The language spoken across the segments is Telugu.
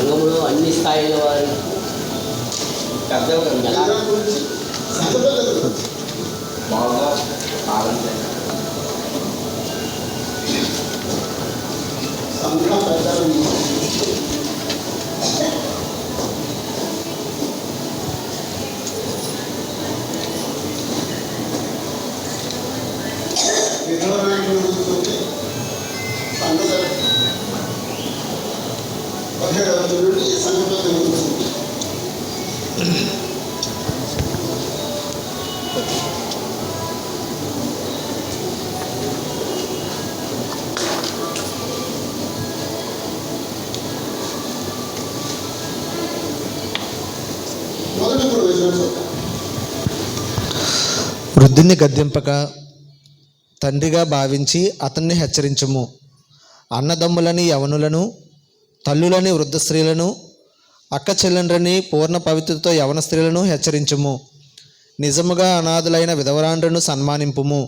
సంఘంలో అన్ని స్థాయిల వారి పెద్ద బాగా వృద్ధుని గద్దింపక తండ్రిగా భావించి అతన్ని హెచ్చరించుము. అన్నదమ్ములని యవనులను, తల్లులని వృద్ధ స్త్రీలను, అక్క చెల్లెండ్రని పూర్ణ పవిత్రతో యవన స్త్రీలను హెచ్చరించుము. నిజముగా అనాథులైన విధవరాండ్రను సన్మానింపుము.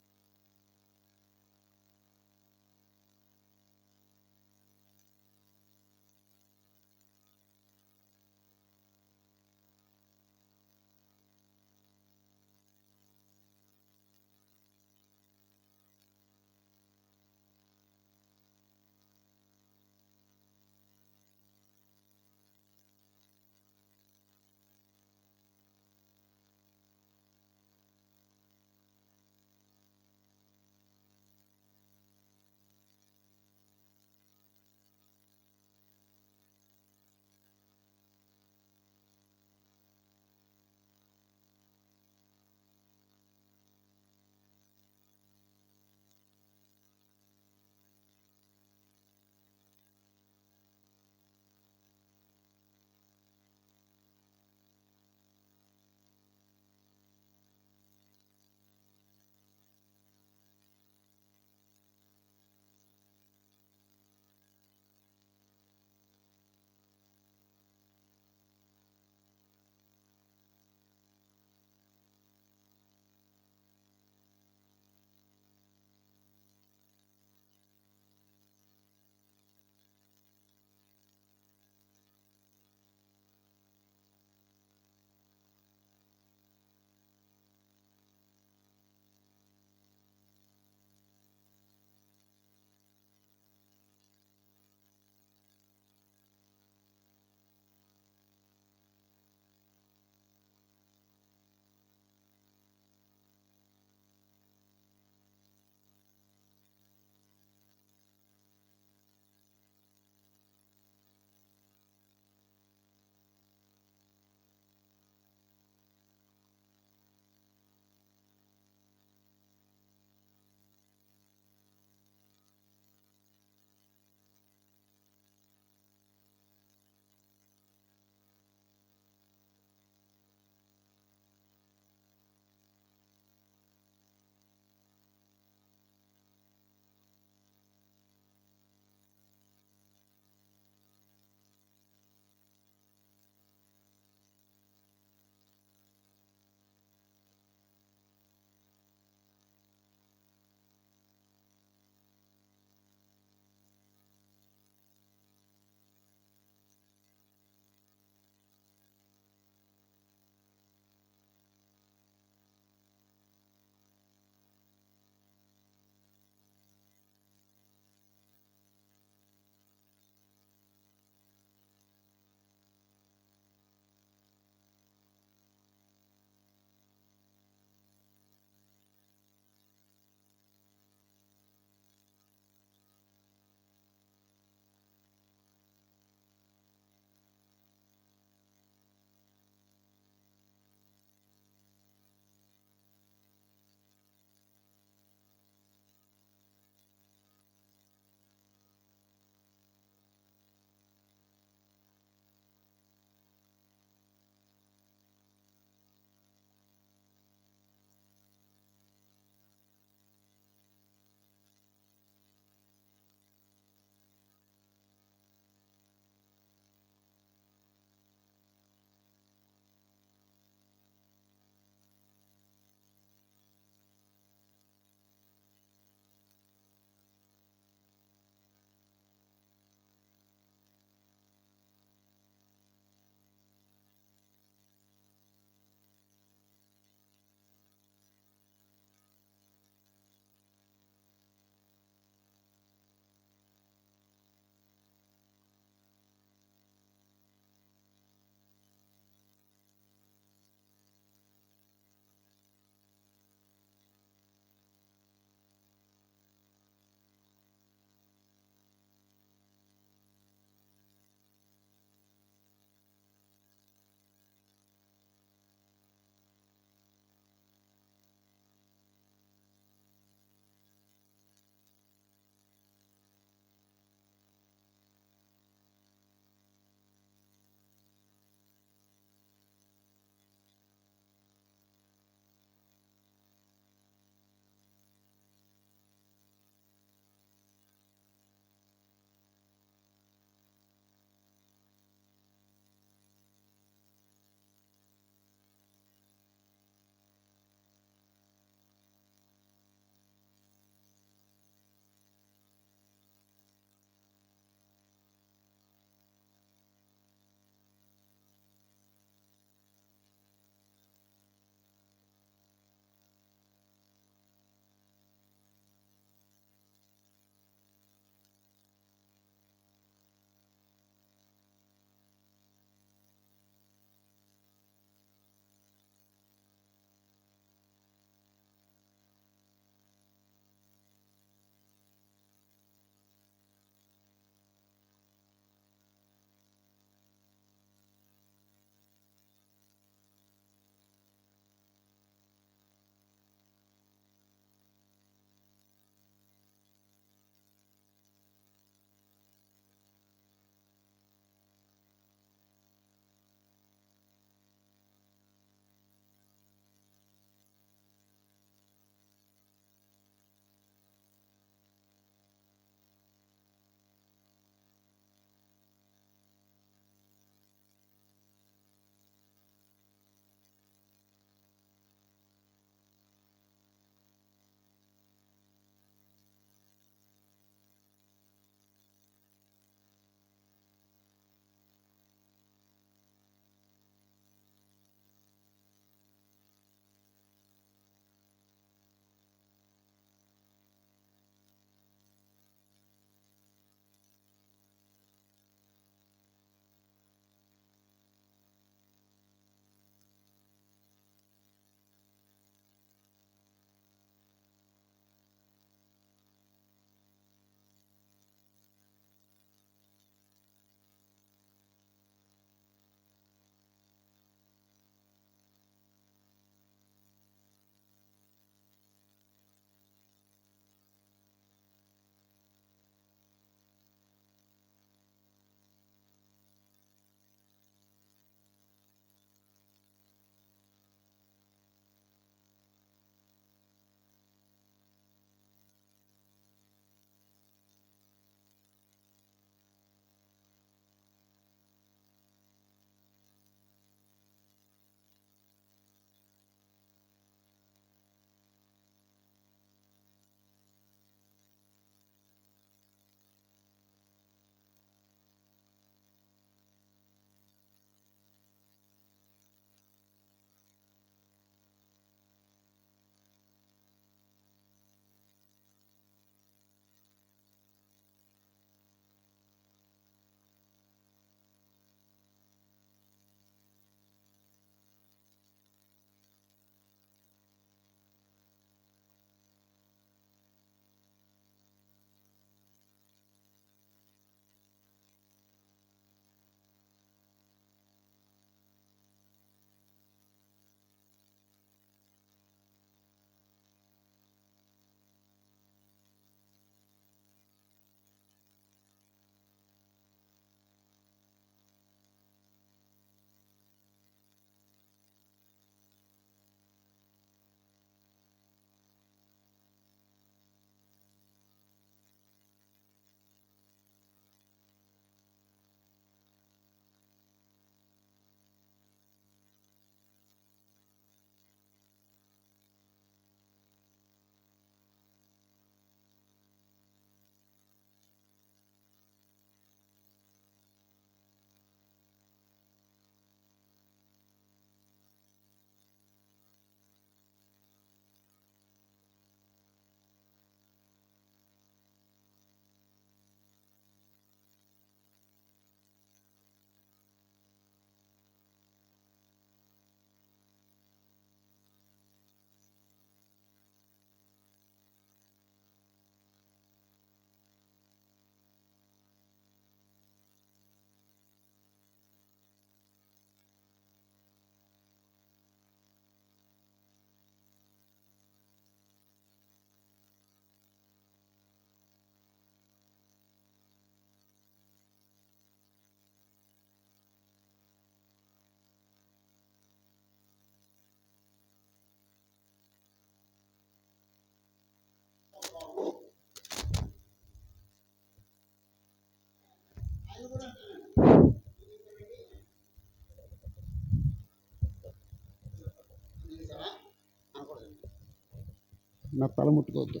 నా తల ముట్టుకోవద్దు.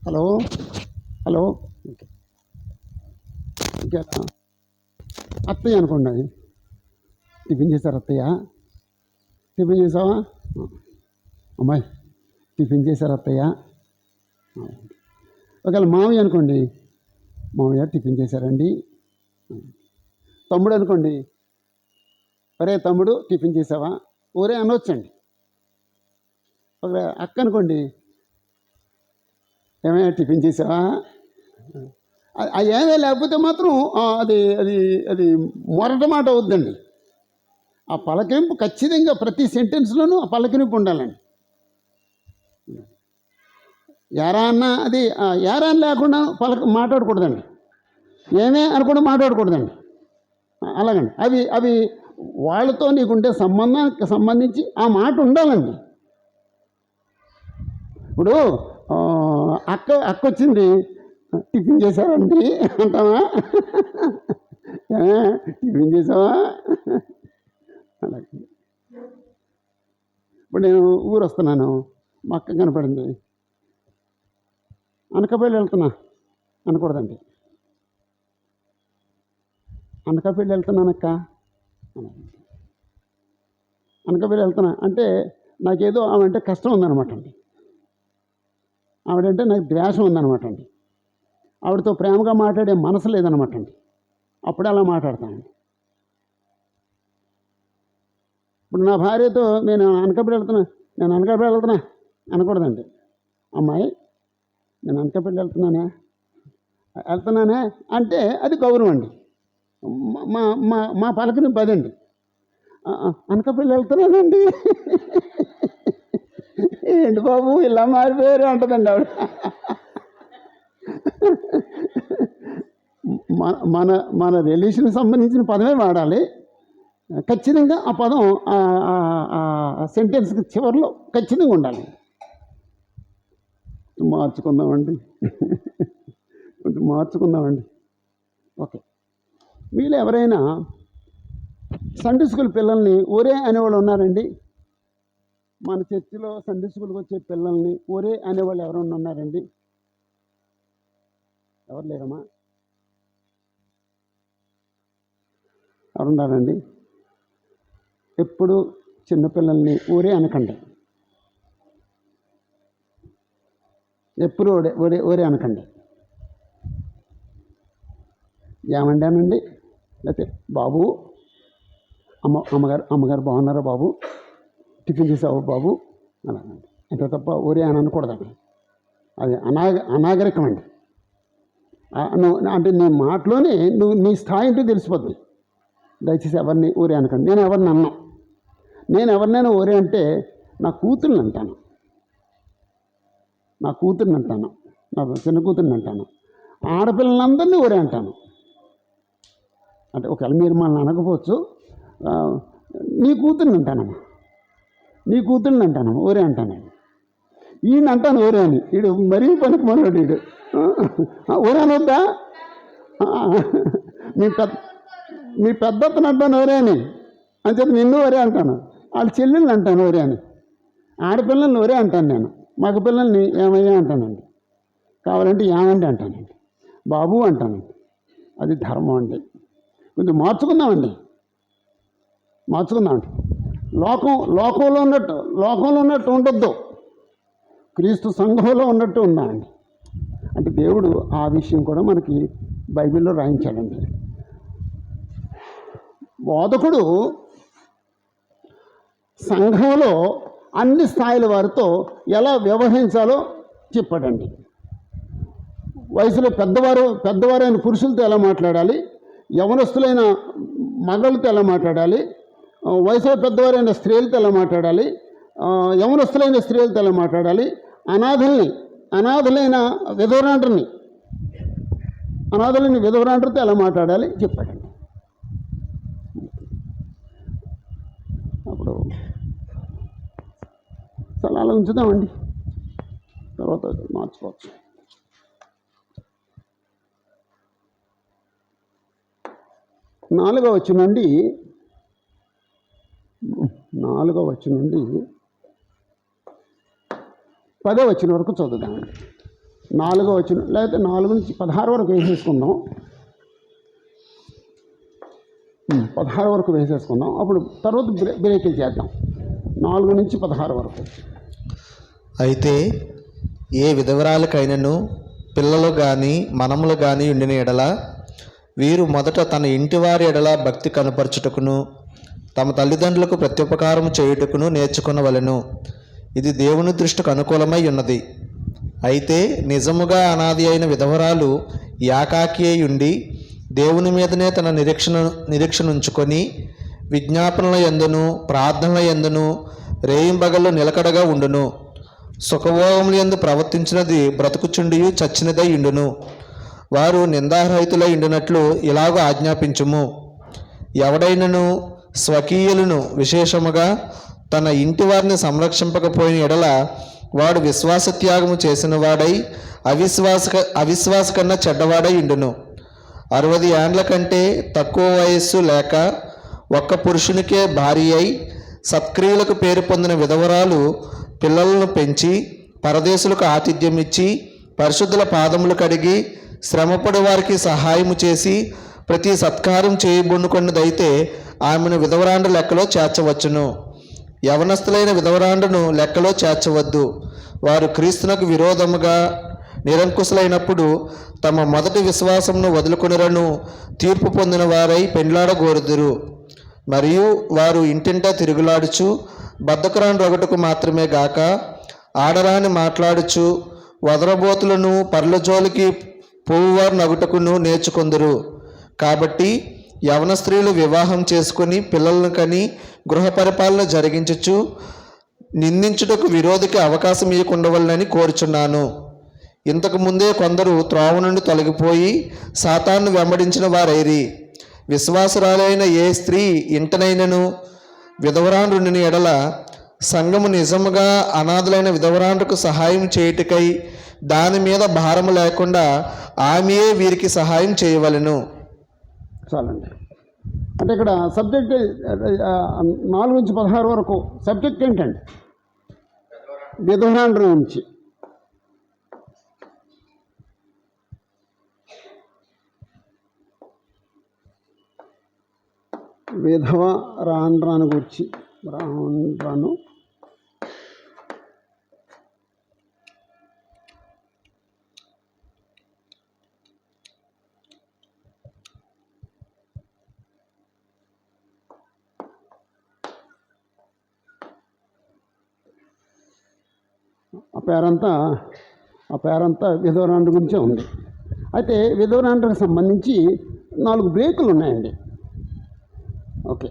Hello hello. ఓకే, ఇంకా అత్తయ్య అనుకోండి. టిఫిన్ చేశారు అత్తయ్య? టిఫిన్ చేసావా అమ్మాయి? టిఫిన్ చేశారు అత్తయ్య? ఒకవేళ మామయ్య అనుకోండి, మామయ్య టిఫిన్ చేశారండి. తమ్ముడు అనుకోండి, ఒరే తమ్ముడు టిఫిన్ చేసావా? ఒరే అనొచ్చండి. ఒక అక్క అనుకోండి, ఏమైనా టిఫిన్ చేసావా? అది ఏమీ లేకపోతే మాత్రం అది అది అది మొరట మాట అవుద్దండి. ఆ పలకరింపు ఖచ్చితంగా ప్రతి సెంటెన్స్లోనూ ఆ పలకరింపు ఉండాలండి. యారా అన్న అది యారా అని లేకుండా మాట్లాడకూడదండి. ఏమే అనుకుండా మాట్లాడకూడదండి. అలాగండి. అవి అవి వాళ్ళతో నీకుండే సంబంధానికి సంబంధించి ఆ మాట ఉండాలండి. ఇప్పుడు అక్క వచ్చింది, టిఫిన్ చేశారండి అంటావా? టిఫిన్ చేసావా? అలాగే. ఇప్పుడు నేను ఊరు వస్తున్నాను, మా అక్క కనపడింది, అనకాపల్లి వెళ్తున్నా అనకూడదండి. అనకాపల్లి వెళ్తున్నానక్క, అనకాపల్లి వెళ్తున్నా అంటే నాకేదో ఆవిడంటే కష్టం ఉందన్నమాట అండి. ఆవిడంటే నాకు ద్వేషం ఉందన్నమాట అండి. ఆవిడతో ప్రేమగా మాట్లాడే మనసు లేదన్నమాట అండి. అప్పుడే అలా మాట్లాడతానండి. ఇప్పుడు నా భార్యతో నేను అనకాపల్లి వెళ్తున్నా అనకూడదండి. అమ్మాయి నేను అనకాపల్లి వెళ్తున్నానే అంటే అది గౌరవం అండి. మా మా మా పలకని పదండి. అనకాపల్లి వెళ్తున్నానండి. ఏంటి బాబు ఇలా మారిపోయారు అంటుందండి ఆవిడ. మన మన రిలేషన్కి సంబంధించిన పదమే వాడాలి. ఖచ్చితంగా ఆ పదం సెంటెన్స్కి చివరిలో ఖచ్చితంగా ఉండాలి. కొంచెం మార్చుకుందామండి. ఓకే, మీలో ఎవరైనా సండే స్కూల్ పిల్లల్ని ఒరే అనేవాళ్ళు ఉన్నారండి? మన చర్చిలో సండే స్కూల్కి వచ్చే పిల్లల్ని ఒరే అనేవాళ్ళు ఎవరైనా ఉన్నారండి? ఎవరు లేరమ్మా? ఎవరున్నారండి? ఎప్పుడు చిన్నపిల్లల్ని ఒరే అనకండి. ఎప్పుడు ఒరే అనకండి. ఏమండానండి? లేకపోతే బాబు అమ్మగారు బాగున్నారా బాబు, టిఫిన్ చేసావు బాబు అలాగండి. అంతే తప్ప ఒరే అని అనకూడదండి. అది అనాగరికం అండి. అంటే నీ మాటలోనే నీ స్థాయి ఏంటో తెలిసిపోతుంది. దయచేసి ఎవరిని ఊరే అనకండి. నేను ఎవరినైనా ఊరే అంటే నా కూతుర్ని అంటాను, నా చిన్న కూతుర్ని అంటాను. ఆడపిల్లలందరినీ ఊరే అంటాను. అంటే ఒకవేళ మీరు మనల్ని అనకపోవచ్చు, నీ కూతుర్ని అంటానమ్మా, ఊరే అంటాను. ఈయన అంటాను ఊరే అని. వీడు మరీ పనికి మొదలాడు. వీడు ఊరే అనొద్దా? మీ పెద్దతను అంటాను ఊరే అని చెప్పి నిన్ను ఊరే అంటాను. వాళ్ళ చెల్లెల్ని అంటాను ఊరే అని. ఆడపిల్లల్ని ఊరే అంటాను నేను. మగ పిల్లల్ని ఏమయ్యా అంటానండి. కావాలంటే ఏమండి అంటానండి. బాబు అంటానండి. అది ధర్మం అండి. కొంచెం మార్చుకుందామండి. లోకంలో ఉన్నట్టు ఉండొద్దు, క్రీస్తు సంఘంలో ఉన్నట్టు ఉందామండి. అంటే దేవుడు ఆ విషయం కూడా మనకి బైబిల్లో రాయించాడండి. బోధకుడు సంఘంలో అన్ని స్థాయిల వారితో ఎలా వ్యవహరించాలో చెప్పాడండి. వయసులో పెద్దవారైన పురుషులతో ఎలా మాట్లాడాలి, యవనస్తులైన మగళ్ళతో ఎలా మాట్లాడాలి, వయసులో పెద్దవారైన స్త్రీలతో ఎలా మాట్లాడాలి, యవనస్తులైన స్త్రీలతో ఎలా మాట్లాడాలి, అనాథులైన విధవరాండ్రితో ఎలా మాట్లాడాలి చెప్పాడండి. అప్పుడు చాలా అలా ఉంచుదామండి, తర్వాత మార్చుకోవచ్చు. 4వ వచనం నుండి 10వ వచనం వరకు చదువుదామండి. 4వ వచనం లేకపోతే 4 నుంచి 16 వరకు వేసేసుకుందాం. 16 వరకు వేసేసుకుందాం. అప్పుడు తర్వాత బ్రేక్ చేద్దాం. 4 నుంచి 16 వరకు. అయితే ఏ విధవరాలకైనను పిల్లలు కానీ మనములు కానీ ఉండిన ఎడల వీరు మొదట తన ఇంటి వారి ఎడల భక్తి కనపరచుటకును తమ తల్లిదండ్రులకు ప్రత్యుపకారం చేయుటకును నేర్చుకొనవలెను. ఇది దేవుని దృష్టికి అనుకూలమై ఉన్నది. అయితే నిజముగా అనాది అయిన విధవరాలు ఏకాకి అయి ఉండి దేవుని మీదనే తన నిరీక్షణ ఉంచుకొని విజ్ఞాపనల యందును ప్రార్థనల యందును రేయింబగళ్ళు నిలకడగా ఉండును. సుఖభోగముల యందు ప్రవర్తించినది బ్రతుకుచుండియు చచ్చినదై ఇండును. వారు నిందారహితులై ఉండినట్లు ఇలాగూ ఆజ్ఞాపించుము. ఎవడైనను స్వకీయులను విశేషముగా తన ఇంటి వారిని సంరక్షింపకపోయిన ఎడల వాడు విశ్వాసత్యాగము చేసిన వాడై అవిశ్వాస కన్నా చెడ్డవాడై ఉండును. 60 ఏండ్ల కంటే తక్కువ వయస్సు లేక ఒక్క పురుషునికే భార్య అయి సత్క్రియలకు పేరు పొందిన విధవరాలు పిల్లలను పెంచి పరదేశులకు ఆతిథ్యం ఇచ్చి పరిశుద్ధుల పాదములు కడిగి శ్రమపడి వారికి సహాయము చేసి ప్రతి సత్కారం చేయబొన్నుకున్నదైతే ఆమెను విధవరాండ్ర లెక్కలో చేర్చవచ్చును. యవనస్తులైన విధవరాండ్రను లెక్కలో చేర్చవద్దు. వారు క్రీస్తునకు విరోధముగా నిరంకుశులైనప్పుడు తమ మొదటి విశ్వాసమును వదులుకొనిరను తీర్పు పొందిన వారై పెండ్లాడగోరుదురు. మరియు వారు ఇంటింటా తిరుగులాడుచు బద్ధకురాని రొగటుకు మాత్రమే గాక ఆడరాని మాట్లాడుచు వదరబోతులను పర్ల జోలికి పోవువారు నగుటకును నేర్చుకొందురు. కాబట్టి యవన స్త్రీలు వివాహం చేసుకుని పిల్లలను కని గృహ పరిపాలన జరిగించుచు నిందించుటకు విరోధికి అవకాశం ఇవ్వకుండవలనని కోరుచున్నాను. ఇంతకు ముందే కొందరు త్రోవ నుండి తొలగిపోయి సాతాను వెంబడించిన వారైరి. విశ్వాసురాలైన ఏ స్త్రీ ఇంటనైనను విధవరాండ్రుని ఎడల సంఘము నిజముగా అనాథులైన విధవరాండ్రకు సహాయం చేయుటకై దాని మీద భారము లేకుండా ఆమెయే వీరికి సహాయం చేయవలెను. చాలండి. అంటే ఇక్కడ సబ్జెక్ట్ 4 నుంచి 16 వరకు సబ్జెక్ట్ ఏంటండి? విధవరాండ్ర నుంచి. విధవ రాండ్రాను గురించి రాండ్రాను ఆ పేరంతా విధవరాండ్ర గురించే ఉంది. అయితే విధవరాండ్రకు సంబంధించి 4 బ్రేకులు ఉన్నాయండి. ఓకే,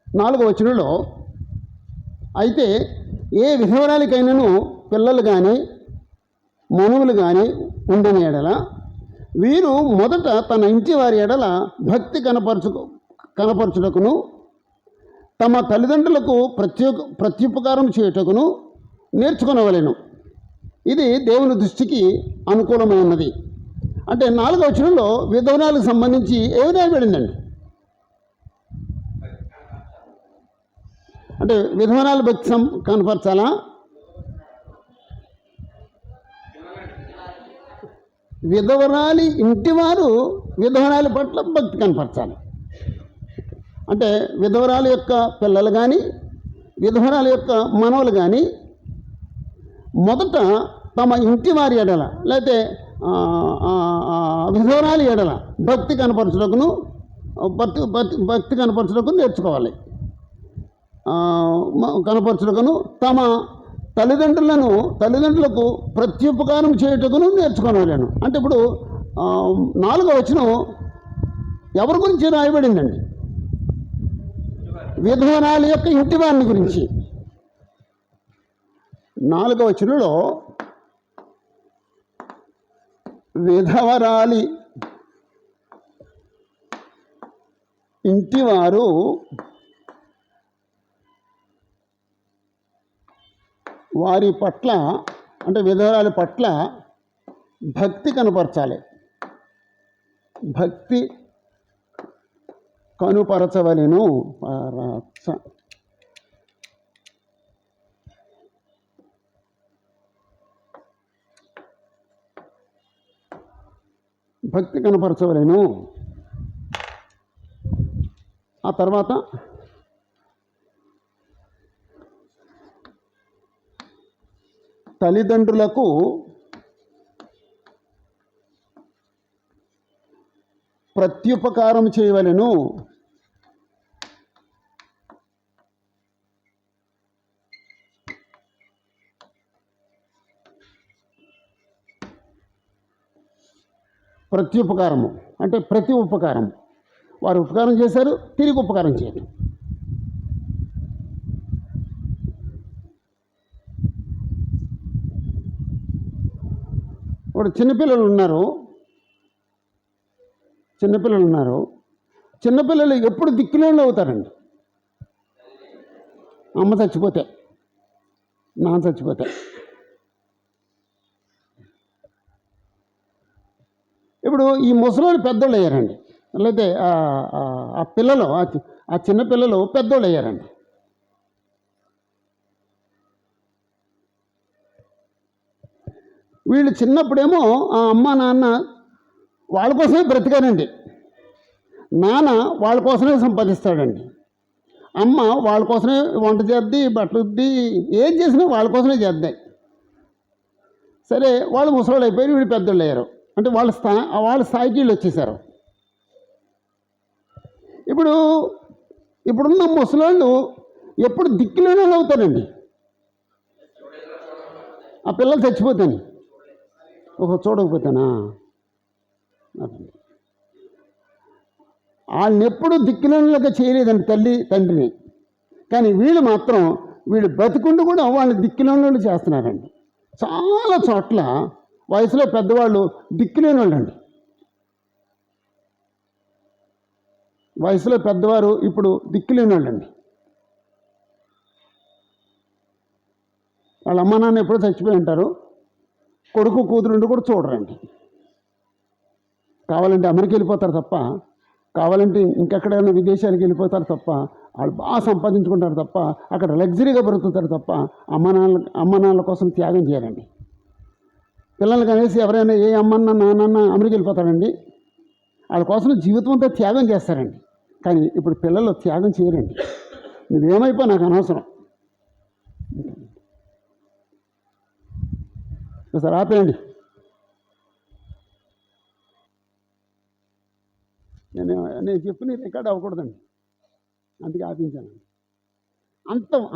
4వ వచనంలో అయితే ఏ విధవరాలికైనాను పిల్లలు కానీ మనువులు కానీ ఉండిన ఎడల వీరు మొదట తన ఇంటి వారి ఎడల భక్తి కనపరచుటకును తమ తల్లిదండ్రులకు ప్రత్యుపకారం చేయుటకును నేర్చుకొనవలెను. ఇది దేవుని దృష్టికి అనుకూలమైనది. అంటే 4వ వచనంలో విధవరాలకు సంబంధించి ఏమి రాయబడిందండి? అంటే విధవరాలు భక్తి కనపరచాలా? విధవరాలి ఇంటివారు విధవరాలి పట్ల భక్తి కనపరచాలి. అంటే విధవరాలి యొక్క పిల్లలు కానీ విధవరాలి యొక్క మనవలు కానీ మొదట తమ ఇంటి వారి ఎడల లేకపోతే విధవరాలి ఎడల భక్తి కనపరచుటకును నేర్చుకోవాలి. కనపరచుటకును తమ తల్లిదండ్రులకు ప్రత్యుపకారం చేయుటకును నేర్చుకోవాలను. అంటే ఇప్పుడు 4వ వచనం ఎవరి గురించి రాయబడిందండి? విధవరాలి యొక్క ఇంటి వారిని గురించి. 4వ వచనంలో విధవరాలి ఇంటివారు వారి పట్ల అంటే విధవరాలి పట్ల భక్తి కనపరచాలి. భక్తి కనుపరచవలెను. భక్తి కనపరచవలెను. ఆ తర్వాత తల్లిదండ్రులకు ప్రత్యుపకారం చేయవలెను. ప్రత్యుపకారము అంటే ప్రతి ఉపకారం. వారు ఉపకారం చేశారు, తిరిగి ఉపకారం చేయడం. ఇప్పుడు చిన్నపిల్లలు ఉన్నారు. చిన్నపిల్లలు ఎప్పుడు దిక్కులేళ్ళు అవుతారండి. అమ్మ చచ్చిపోతే, నాన్న చచ్చిపోతే. ఇప్పుడు ఈ ముసలోళ్ళు పెద్దోళ్ళు అయ్యారండి, లేకపోతే ఆ పిల్లలు, ఆ చిన్నపిల్లలు పెద్దోళ్ళు అయ్యారండి. వీళ్ళు చిన్నప్పుడేమో ఆ అమ్మ నాన్న వాళ్ళ కోసమే బ్రతికారండి. నాన్న వాళ్ళ కోసమే సంపాదిస్తాడండి. అమ్మ వాళ్ళ కోసమే వంట చేద్ది, బట్టలు ఉద్ది, ఏం చేసినా వాళ్ళ కోసమే చేద్దాయి. సరే, వాళ్ళు ముసలోళ్ళు అయిపోయి వీళ్ళు పెద్దోళ్ళు అయ్యారు. అంటే వాళ్ళ స్థాయికి వీళ్ళు వచ్చేసారు. ఇప్పుడున్న ముసలోళ్ళు ఎప్పుడు దిక్కులేని వాళ్ళు అవుతారండి. ఆ పిల్లలు చచ్చిపోతాను, చూడకపోతానా, వాళ్ళని ఎప్పుడు దిక్కులేనిలాగా చేయలేదండి తల్లి తండ్రిని. కానీ వీళ్ళు బ్రతికుండి కూడా వాళ్ళని దిక్కులేని చేస్తున్నారండి. చాలా చోట్ల వయసులో పెద్దవాళ్ళు దిక్కులేని వాళ్ళండి. వయసులో పెద్దవారు ఇప్పుడు దిక్కులేని వాళ్ళండి. వాళ్ళ అమ్మ నాన్న ఎప్పుడో చచ్చిపోయి ఉంటారు. కొడుకు కూతురుండి కూడా చూడరండి. కావాలంటే అమెరికా వెళ్ళిపోతారు తప్ప, కావాలంటే ఇంకెక్కడైనా విదేశాలకు వెళ్ళిపోతారు తప్ప, వాళ్ళు బాగా సంపాదించుకుంటారు తప్ప, అక్కడ లగ్జరీగా బ్రతుకుతారు తప్ప అమ్మ నాన్నల కోసం త్యాగం చేయాలండి. పిల్లలకి అనేసి ఎవరైనా ఏ అమ్మన్న నాన్న అమెరికా వెళ్ళిపోతారండి. వాళ్ళ కోసం జీవితం అంతా త్యాగం చేస్తారండి. కానీ ఇప్పుడు పిల్లలు త్యాగం చేయరండి. నువ్వేమైపో నాకు అనవసరం. సార్ ఆపేయండి. నేను చెప్పిన రికార్డ్ అవ్వకూడదండి, అందుకే ఆపించాను.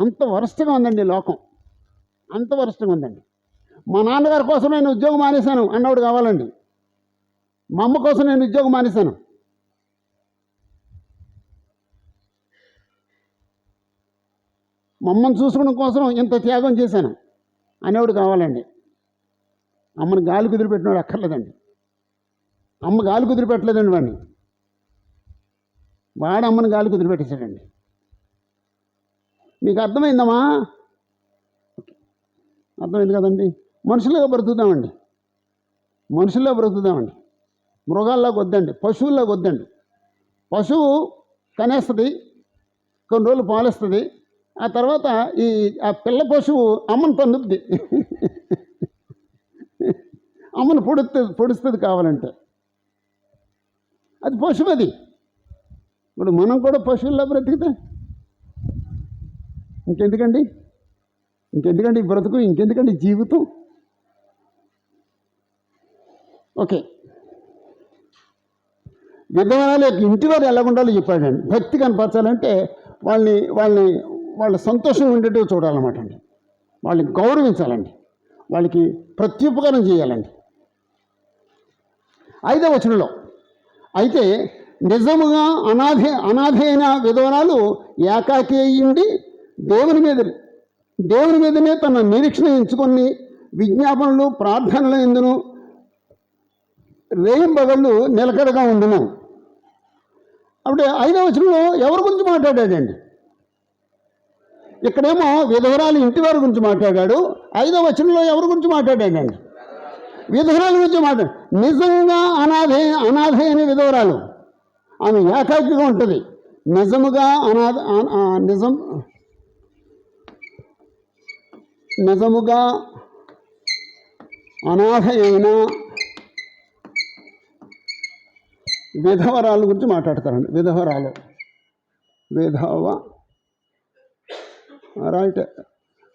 అంత వరస్ట్గా ఉందండి లోకం, అంత వరస్ట్గా ఉందండి. మా నాన్నగారి కోసం నేను ఉద్యోగం మానేశాను అన్నవాడు కావాలండి. మా అమ్మ కోసం నేను ఉద్యోగం మానేశాను. మా అమ్మను చూసుకోవడం కోసం ఇంత త్యాగం చేశాను అనేవాడు కావాలండి. అమ్మని గాలి కుదిరిపెట్టినాడు అక్కర్లేదండి. అమ్మ గాలి కుదిరిపెట్టలేదండి వాడిని, వాడు అమ్మని గాలి కుదిరిపెట్టేశాడండి. మీకు అర్థమైందమ్మా? అర్థమైంది కదండి. మనుషులుగా బ్రతుకుతామండి, మృగాల్లాగా వద్దండి, పశువుల్లాగా వద్దండి. పశువు కనేస్తుంది, కొన్ని రోజులు పాలిస్తుంది, ఆ తర్వాత ఆ పిల్ల పశువు అమ్మను తన్నుద్ది, అమ్మను పొడుస్తుంది కావాలంటే. అది పశువు. అది ఇప్పుడు మనం కూడా పశువుల్లా బ్రతికితే ఇంకెందుకండి బ్రతుకు, ఇంకెందుకండి జీవితం? ఓకే, విధవరాలు యొక్క ఇంటి వారు ఎలా ఉండాలో చెప్పాడండి. భక్తి కనపరచాలంటే వాళ్ళ సంతోషం ఉండేటివి చూడాలన్నమాట అండి. వాళ్ళని గౌరవించాలండి, వాళ్ళకి ప్రత్యుపకారం చేయాలండి. 5వ వచనంలో అయితే నిజముగా అనాథైన విధవరాలు ఏకాకి అయ్యిండి దేవుని మీదనే తన నిరీక్షణ ఎంచుకొని విజ్ఞాపనలు ప్రార్థనలు ఎందును రేయింబగళ్ళు నిలకడగా ఉండును. అప్పుడే 5వ వచనంలో ఎవరి గురించి మాట్లాడాడండి? ఇక్కడేమో విధవరాలు ఇంటి వారి గురించి మాట్లాడాడు. 5వ వచనంలో ఎవరి గురించి మాట్లాడాడండి? విధవరాలు గురించి నిజంగా అనాథ అయిన విధవరాలు, ఆమె ఏకాకిగా ఉంటుంది. నిజముగా నిజముగా అనాథ అయిన విధవరాల గురించి మాట్లాడతారండి. విధవరాలు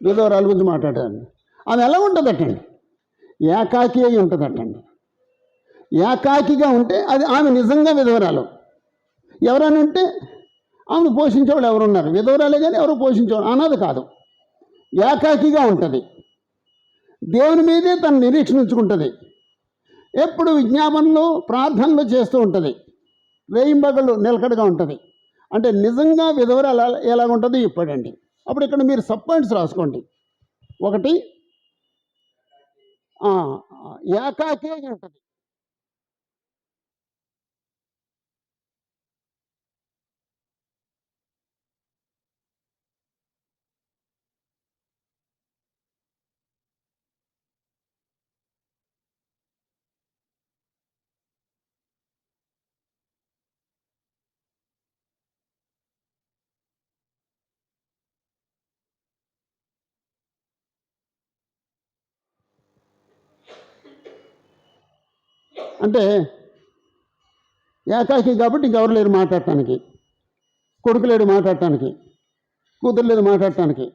విధవరాల గురించి మాట్లాడారండి. ఆమె ఎలా ఉంటుందటండి? ఏకాకి అయి ఉంటుందటండి. ఏకాకిగా ఉంటే అది ఆమె నిజంగా విధవరాలు. ఎవరైనా ఉంటే ఆమెను పోషించేవాళ్ళు ఎవరున్నారు? విధవరాలే కానీ ఎవరు పోషించేవాళ్ళు, అనాథ కాదు. ఏకాకిగా ఉంటుంది. దేవుని మీదే తన నిరీక్షణ ఉంచుకుంటుంది. ఎప్పుడు విజ్ఞాపనలు ప్రార్థనలు చేస్తూ ఉంటుంది. వేయింబగళ్ళు నిలకడగా ఉంటుంది. అంటే నిజంగా విధవరాలు ఎలాగుంటుంది ఇప్పుడండి. అప్పుడు ఇక్కడ మీరు సబ్ పాయింట్స్ రాసుకోండి. ఒకటి, ఏకాకి ఉంటుంది. అంటే ఏకాకి కాబట్టి ఇంకెవరు లేరు మాట్లాడటానికి. కొడుకు లేడు మాట్లాడటానికి, కూతురు లేదు మాట్లాడటానికి.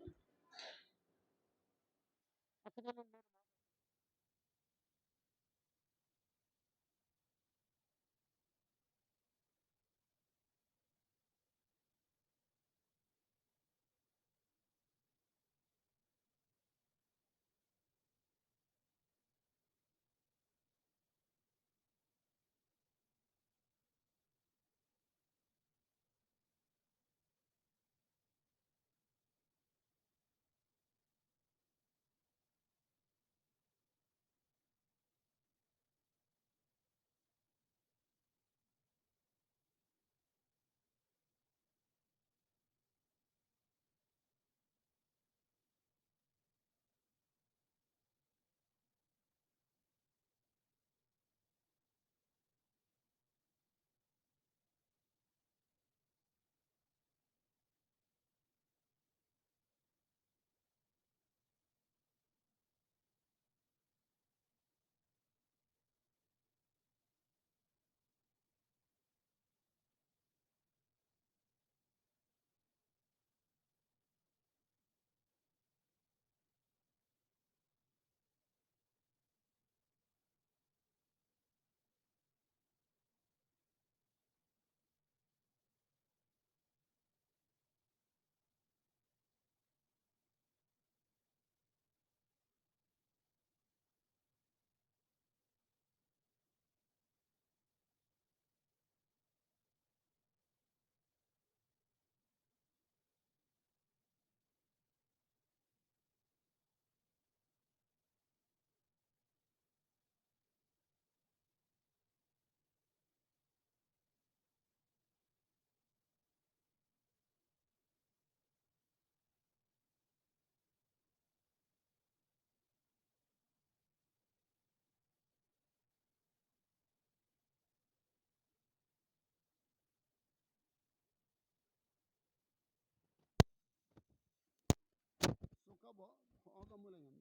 భోగములందు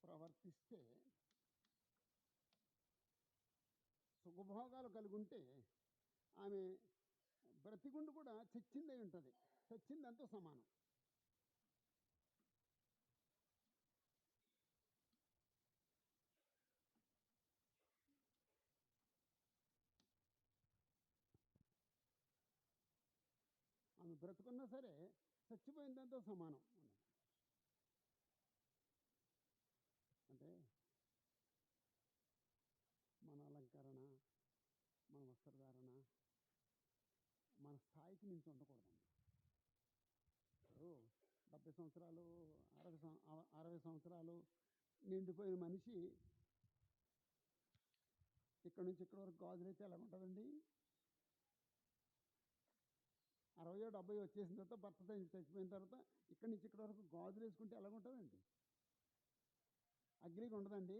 ప్రవర్తిస్తే, సుఖభోగాలు కలిగి ఉంటే ఆమె బ్రతికుండి కూడా చచ్చిందై ఉంటుంది. చచ్చిందంతా సమానం. ఆమె బ్రతుకున్నా సరే చచ్చిపోయిందంతా సమానం. అంటే మన అలంకరణ, మన వస్త్రధారణ మన స్థాయికి మించి ఉండకూడదండి. ఇప్పుడు 70 సంవత్సరాలు 60 సంవత్సరాలు నిండిపోయిన మనిషి ఇక్కడ నుంచి ఇక్కడ వరకు గాజులైతే ఎలా ఉంటుందండి? 60 70 వచ్చేసిన తర్వాత భర్త చచ్చిపోయిన తర్వాత ఇక్కడి నుంచి ఇక్కడ వరకు గాజులు వేసుకుంటే ఎలాగుంటుందండి? అగ్లీగా ఉండదండి.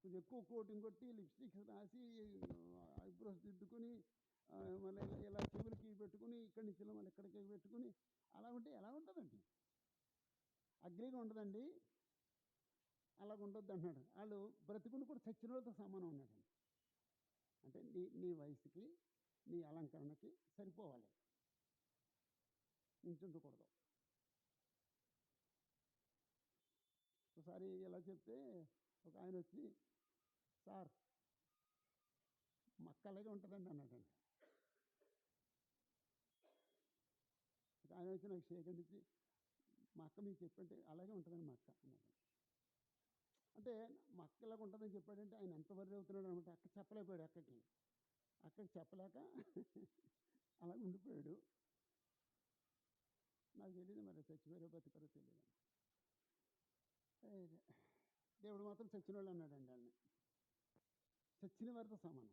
కొంచెం ఎక్కువ కోటింగ్ కొట్టి లిప్స్టిక్స్ రాసి ఐబ్రోస్ దిద్దుకొని మళ్ళీ ఇలా చెవులకి పెట్టుకుని ఇక్కడి నుంచి మళ్ళీ ఇక్కడికి పెట్టుకుని అలా ఉంటే ఎలా ఉంటుందండి? అగ్లీగా ఉండదండి. అలాగ ఉండొద్దు అంటున్నాడు. వాళ్ళు బ్రతికుని కూడా చచ్చిన వాళ్ళతో సమానం ఉన్నాడండి. అంటే నీ వయసుకి నీ అలంకరణకి సరిపోవాలి, నించుండకూడదు. ఒకసారి ఇలా చెప్తే ఒక ఆయన వచ్చి, సార్ మక్క అలాగే ఉంటుందండి అన్నాడండి. ఒక ఆయన వచ్చి నాకు షేక్ ఇచ్చి, మా అక్క మీకు చెప్పంటే అలాగే ఉంటుందండి మా అక్క అన్నాడు. అంటే మా అక్క ఇలాగ ఉంటుందని చెప్పాడంటే ఆయన ఎంత వర్రీ అవుతున్నాడు అనమాట. అక్క చెప్పలేకపోయాడు, అక్కకి చెప్పలేక అలా ఉండిపోయాడు. నాకు తెలియదు మరి చచ్చిపోయారో బతికారో తెలియదు. దేవుడు మాత్రం చచ్చిన వాళ్ళు అన్నాడండి. వాళ్ళని చచ్చిన వారితో సమానం.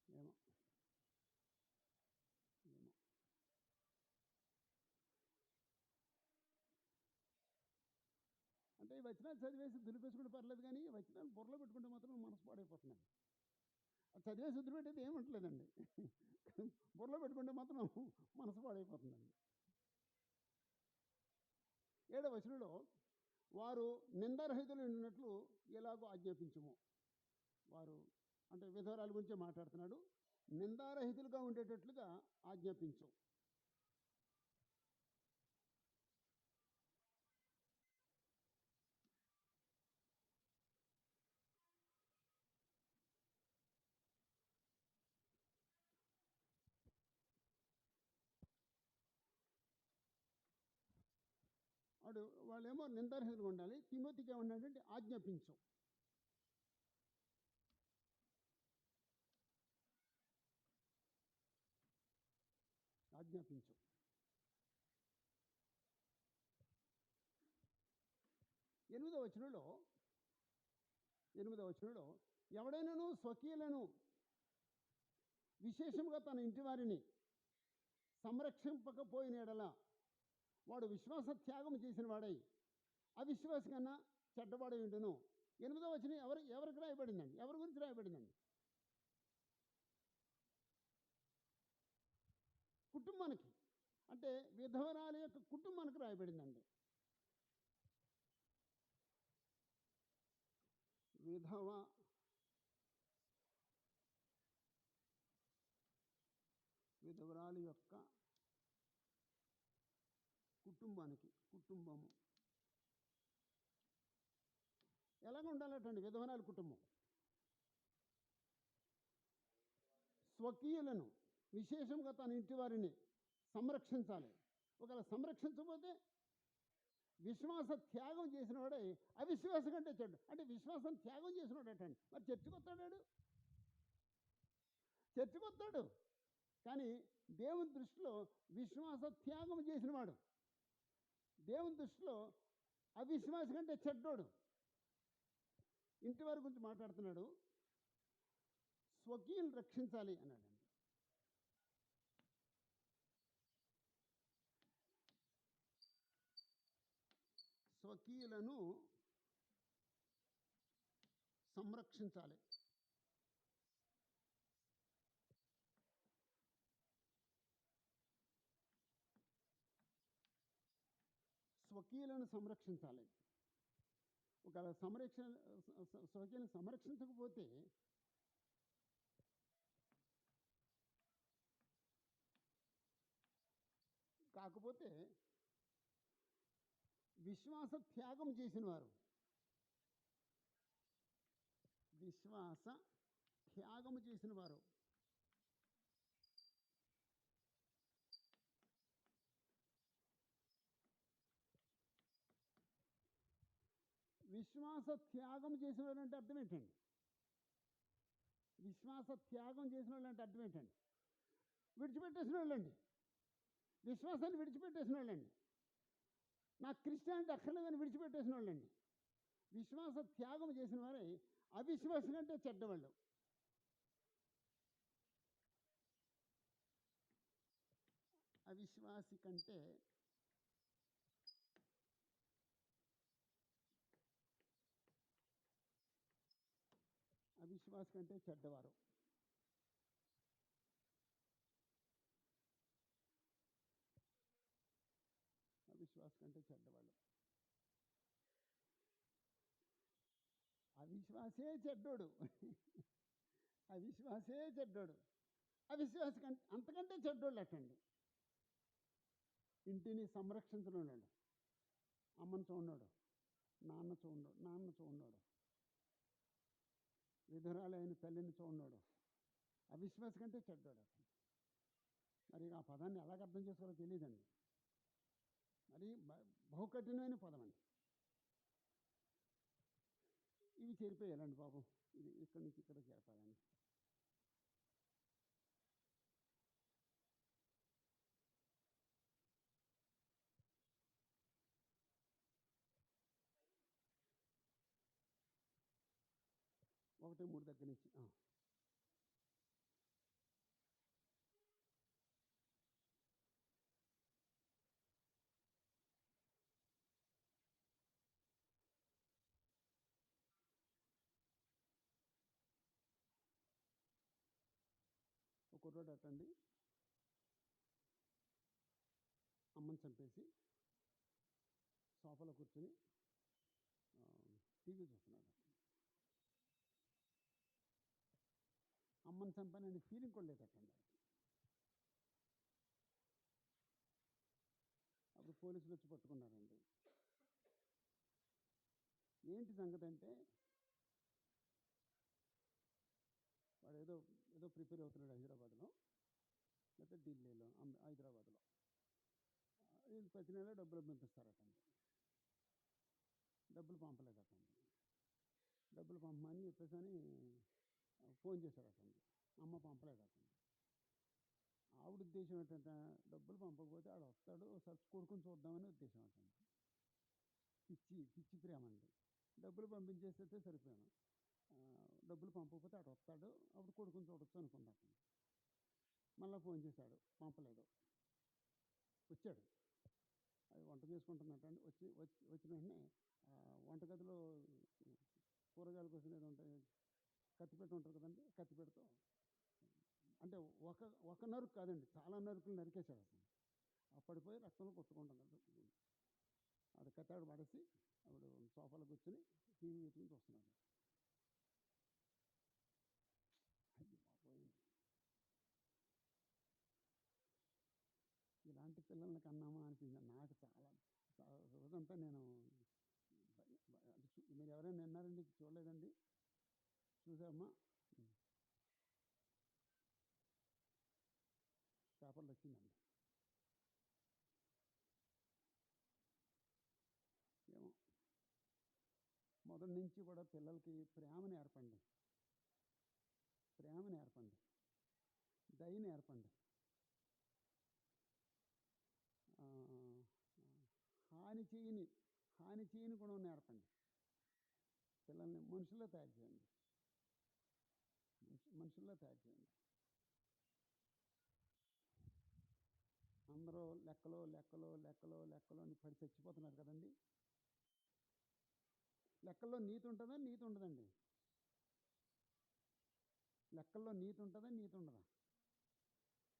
ఏమో అంటే ఈ వచనాలు చదివేసి దులిపేసుకుంటే పర్లేదు, కానీ ఈ వచనాలు బుర్రలో పెట్టుకుంటే మాత్రం మనసు పాడైపోతుందండి. అది చదివేసి వదిలిపెట్టేది ఏముంటలేదండి. బుర్రలో పెట్టుకుంటే మాత్రం మనసు పాడైపోతుందండి. 7వ వచనంలో వారు నిందారహితులు ఉన్నట్లు ఎలాగో ఆజ్ఞాపించము. వారు అంటే విధవరాల గురించే మాట్లాడుతున్నాడు. నిందారహితులుగా ఉండేటట్లుగా ఆజ్ఞాపించు. వాళ్ళేమో నిందారహితులుగా ఉండాలి. తిమోతికి ఏమన్నాడంటే ఆజ్ఞాపించు. ఆజ్ఞాపించు. 8వ వచనంలో ఎవడైనాను స్వకీయులను విశేషంగా తన ఇంటి వారిని సంరక్షింపకపోయిన ఎడల వాడు విశ్వాస త్యాగం చేసిన వాడై అవిశ్వాసి కన్నా చెడ్డవాడై ఉండును. 8వ వచనం ఎవరికి రాయబడిందండి? ఎవరి గురించి రాయబడిందండి? కుటుంబానికి, అంటే విధవరాలి యొక్క కుటుంబానికి రాయబడిందండి. విధవరాలి యొక్క కుటుంబము ఎలాగ ఉండాలటండి? విధవరాలి కుటుంబం స్వకీయులను విశేషంగా తన ఇంటి వారిని సంరక్షించాలి. ఒకవేళ సంరక్షించకపోతే విశ్వాస త్యాగం చేసిన వాడే అవిశ్వాసం కంటే చెడ్డు. అంటే విశ్వాసం త్యాగం చేసిన వాడటండి. మరి చర్చకొస్తాడు కానీ దేవుని దృష్టిలో విశ్వాస త్యాగం చేసినవాడు దేవుని దృష్టిలో అవిశ్వాసం కంటే చెడ్డోడు. ఇంటి వారి గురించి మాట్లాడుతున్నాడు. స్వకీయులను రక్షించాలి అన్నాడండి. స్వకీయులను సంరక్షించాలి. ఒకవేళ స్వకీయులను సంరక్షించకపోతే కాకపోతే విశ్వాస త్యాగం చేసిన వారు విశ్వాస త్యాగం చేసిన వాళ్ళు అంటే అర్థం ఏంటండి? విడిచిపెట్టేసిన వాళ్ళండి. విశ్వాసాన్ని విడిచిపెట్టేసిన వాళ్ళండి. నాకు క్రిస్టియానిటీ అక్కర్లేదని విడిచిపెట్టేసిన వాళ్ళండి. విశ్వాస త్యాగం చేసిన వారే అవిశ్వాసం కంటే చెడ్డవాళ్ళు. అవిశ్వాసి కంటే చెడ్డవారు. అవిశ్వాసి కంటే చెడ్డవాళ్ళు. అవిశ్వాసే చెడ్డోడు. అవిశ్వాసే చెడ్డోడు. అవిశ్వాసి కంటే అంతకంటే చెడ్డోళ్ళు అట్టండి. ఇంటిని సంరక్షించనున్నాడు, అమ్మను చూడన్నాడు, నాన్న చూడన్నాడు, విధురాలైన తల్లిని చూడన్నాడు. అవిశ్వాసి కంటే చెడ్డోడు అట్టండి. మరి ఆ పదాన్ని ఎలాగ అర్థం చేసుకోవాలో తెలియదండి. మరి బహుకఠినమైన పదం అండి. ఇవి చేరిపోయాలండి బాబు. ఇది ఇక్కడి నుంచి ఇక్కడ చేరపాలండి. ఒకటి 3 దగ్గర నుంచి ఒక కుర్రోడు అట్టండి అమ్మని చంపేసి సోఫాలో కూర్చొని టీవీ చూస్తున్నాడు. అమ్మని చంపానని ఫీలింగ్ కూడా లేదట్టండి. అప్పుడు పోలీసులు వచ్చి పట్టుకున్నారండి. ఏంటి సంగతి అంటే, వాడు ఏదో ప్రిపేర్ అవుతున్నాడు హైదరాబాద్లో, లేకపోతే ఢిల్లీలో, హైదరాబాద్లో. వీళ్ళు ప్రతి నెల డబ్బులు పంపిస్తారటండి. డబ్బులు పంపలేదటండి. డబ్బులు పంపమని చెప్పేసి అని ఫోన్ చేశారటండి. అమ్మ పంపలేదటండి. ఆవిడ ఉద్దేశం ఏంటంటే, డబ్బులు పంపకపోతే ఆడు వస్తాడు, ఒకసారి కొడుకుని చూద్దామని ఉద్దేశం అంటండి. పిచ్చి ప్రేమ అండి. డబ్బులు పంపించేస్తే సరిపోయాను, డబ్బులు పంపకపోతే ఆడు వస్తాడు, అప్పుడు కొడుకుని చూడొచ్చు అనుకున్నాటండి. మళ్ళీ ఫోన్ చేశాడు, పంపలేదు. వచ్చాడు, అది వంట చేసుకుంటున్నట్టండి. వచ్చిన వెంటనే వంటగదిలో కూరగాయల కోసం ఏదో ఉంటాయి, కత్తిపెట్ట ఉంటుంది కదండి, కత్తిపెడతో అంటే ఒక నరుకు కాదండి, చాలా నరుకులు నరికేశాడు అతను. పడిపోయి రక్తంలో కొట్టుకుంటున్నాడు. అది కత్తాడు పడేసి అప్పుడు సోఫాలో కూర్చొని టీవీ పెట్టుకుని చూస్తున్నాడు. అయ్యి బాబోయ్, ఇలాంటి పిల్లల్ని కన్నామా అనిపించింది నాకు. చాలా రోజంతా నేను మీరు ఎవరైనా విన్నారండి? చూడలేదండి? చూసామ్మా, పేపర్లు వచ్చిందండి. ఏమో మొదటి నుంచి కూడా పిల్లలకి ప్రేమని నేర్పండి, దయ నేర్పండి, హాని చేయని గుణం నేర్పండి. పిల్లల్ని మనుషుల్లో తయారు చేయండి. అందరూ లెక్కలో అని పడి చచ్చిపోతున్నారు కదండి. లెక్కల్లో నీతి ఉంటుందా, నీతి ఉండదండి? లెక్కల్లో నీతి ఉంటుందా, నీతి ఉండదా?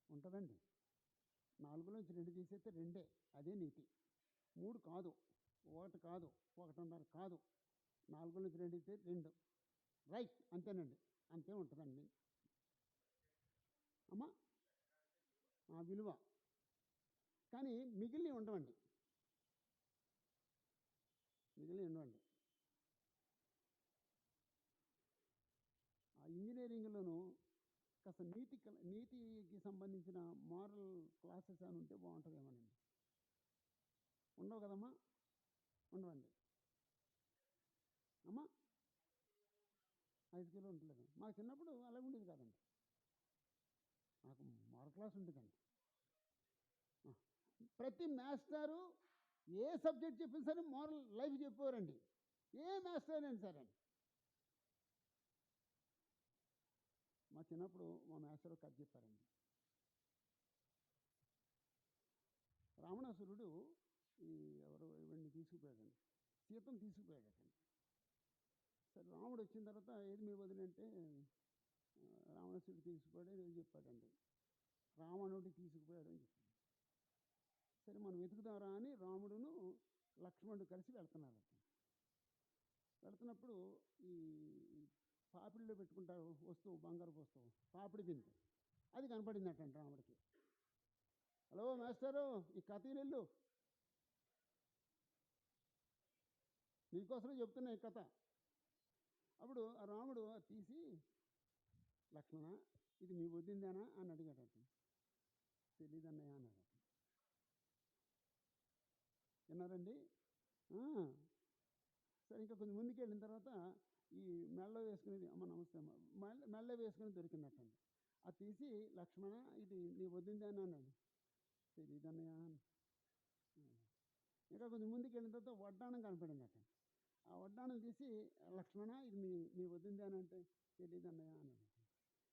ఉంటుందండి. 4లోంచి 2 తీసేస్తే 2, అదే నీతి. 3 కాదు, 1 కాదు, 1.5 కాదు, 4లోంచి 2 తీస్తే 2, రైట్, అంతేనండి, అంతే ఉంటుందండి అమ్మా ఆ విలువ. కానీ మిగిలినవి ఉండవండి. ఆ ఇంజనీరింగ్లోనూ కాస్త నీతికి సంబంధించిన మారల్ క్లాసెస్ అని ఉంటే బాగుంటుందేమోనండి. ఉండవు కదమ్మా? ఉండవండి అమ్మా. హై స్కూల్లో ఉండలేదు. మాకు చిన్నప్పుడు అలాగే ఉండేది కాదండి. నాకు మారల్ క్లాస్ ఉండేదండి. ప్రతి మాస్టారు ఏ సబ్జెక్ట్ చెప్పినా సరే మారల్ లైఫ్ చెప్పేవారండి. ఏ మాస్టర్ అయినా సరే అండి. మా చిన్నప్పుడు మా మేస్టర్ కథ చెప్పారండి. రావణాసురుడు ఈ ఎవరు ఇవన్నీ తీసుకుపోయాడండి, సీతను తీసుకుపోయాడటండి. సరే రాముడు వచ్చిన తర్వాత ఏది మీ వదినంటే రావణాసురుడు తీసుకుపోయాడు ఏదో చెప్పాడండి. రావణుడు తీసుకుపోయాడు అని చెప్పాడు. సరే మనం వెతుకుదారా అని రాముడును లక్ష్మణుడు కలిసి వెళ్తున్నారట. వెళ్తున్నప్పుడు ఈ పాపిడిలో పెట్టుకుంటారు వస్తువు, బంగారు వస్తువు, పాపిడి బిందె, అది కనపడిందట రాముడికి. హలో మాస్టరు, ఈ కథ వెళ్ళు, నీకోసమే చెప్తున్నా ఈ కథ. అప్పుడు ఆ రాముడు అది తీసి, లక్ష్మణ ఇది మీ వద్దిందేనా అని అడిగాడట. తెలీదన్నయ్య అన్నాడట. విన్నారండి? సరే ఇంకా కొంచెం ముందుకు వెళ్ళిన తర్వాత ఈ మెళ్ళ వేసుకునేది, అమ్మ నమస్తే అమ్మ, మెళ్ళ వేసుకుని దొరికిందటండి. అది తీసి లక్ష్మణ ఇది నీ వద్దిందే అని అన్నాడు. తెలీదన్నయ్య. ఇంకా కొంచెం ముందుకు వెళ్ళిన తర్వాత వడ్డాణం కనపడిందట. ఆ వడ్డాణం తీసి లక్ష్మణ ఇది మీ వద్దిందే అని అంటే తెలీదన్నయ్య అన్నాడు.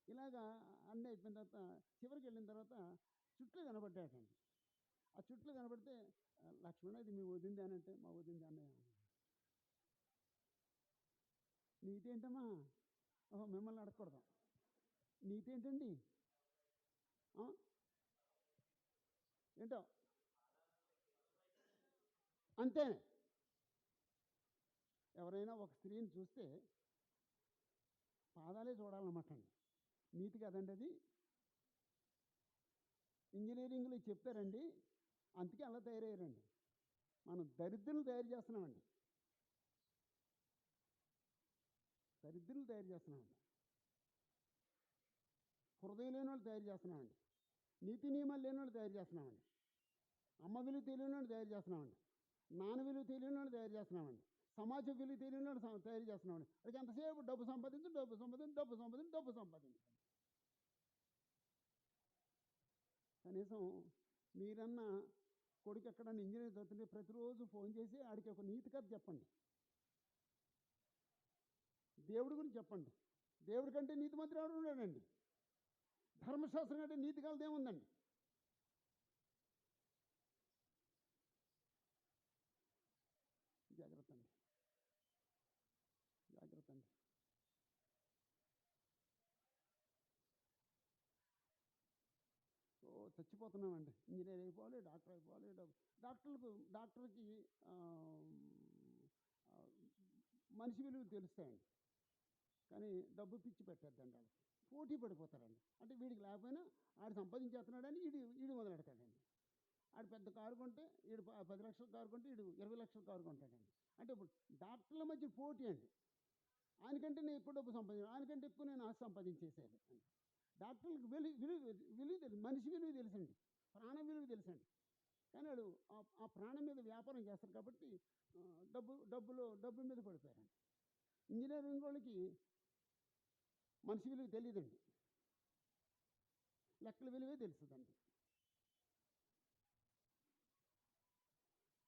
ఇలాగా అన్నీ అయిపోయిన తర్వాత చివరికి వెళ్ళిన తర్వాత చుట్లు కనబడ్డాయటండి. ఆ చుట్లు కనబడితే లక్ష్మణ ఇది మీ వదింది అని అంటే మా వదింది అన్నయ్య. నీతి ఏంటమ్మా? ఓహో మిమ్మల్ని అడగకూడదు. నీతి ఏంటండి? ఏంటో అంతే. ఎవరైనా ఒక స్త్రీని చూస్తే పాదాలే చూడాలన్నమాట అండి. నీతి కదండి అది. ఇంజనీరింగ్లో చెప్పారండి, అందుకే అలా తయారయ్యారండి. మనం దరిద్రులు తయారు చేస్తున్నామండి, దరిద్రులు తయారు చేస్తున్నామండి, హృదయం లేని వాళ్ళు తయారు చేస్తున్నామండి, నీతి నియమాలు లేని వాళ్ళు తయారు చేస్తున్నామండి, అమ్మ విలువ తెలియని వాళ్ళు తయారు చేస్తున్నామండి, నాన్న విలువ తెలియని వాళ్ళు తయారు చేస్తున్నామండి, సమాజ విలువ తెలియని వాళ్ళు తయారు చేస్తున్నామండి. అది ఎంతసేపు డబ్బు సంపాదించు, డబ్బు సంపాదించు, డబ్బు సంపాదించు, డబ్బు సంపాదించండి. కనీసం మీరన్నా కొడుకు ఎక్కడన్నా ఇంజనీర్ చదువుతుంటే ప్రతిరోజు ఫోన్ చేసి ఆడికి ఒక నీతి కథ చెప్పండి, దేవుడి గురించి చెప్పండి. దేవుడి కంటే నీతి మంత్రి ఎవరు ఉన్నాడండి? ధర్మశాస్త్రం కంటే నీతి కలది ఏముందండి? జాగ్రత్త అండి, జాగ్రత్త అండి. చచ్చిపోతున్నామండి. ఇంజనీర్ అయిపోవాలి, డాక్టర్ అయిపోవాలి. డాక్టర్కి మనిషి విలువలు తెలుస్తాయండి, కానీ డబ్బు పిచ్చి పెట్టద్దండి. వాళ్ళకి పోటీ పడిపోతారండి. అంటే వీడికి లేకపోయినా ఆడు సంపాదించేస్తున్నాడని ఈడు మొదలెడతాడండి. ఆడు పెద్ద కారు కొంటే ఈడు 10 లక్షల కారు కొంటే ఈడు 20 లక్షల కారు కొంటాడండి. అంటే ఇప్పుడు డాక్టర్ల మధ్య పోటీ అండి. ఆయనకంటే నేను ఎక్కువ డబ్బు ఆయనకంటే ఎక్కువ నేను ఆస్తి సంపాదించేసేది అండి. డాక్టర్లకు విలువ తెలుసు, మనిషి విలువ తెలుసండి, ప్రాణ విలువ తెలుసండి. కానీ వాడు ఆ ప్రాణం మీద వ్యాపారం చేస్తారు కాబట్టి డబ్బు మీద పడిపోయారండి. ఇంజనీరింగ్ వాళ్ళకి మనిషి విలువ తెలియదండి, లెక్కల విలువే తెలుస్తుందండి.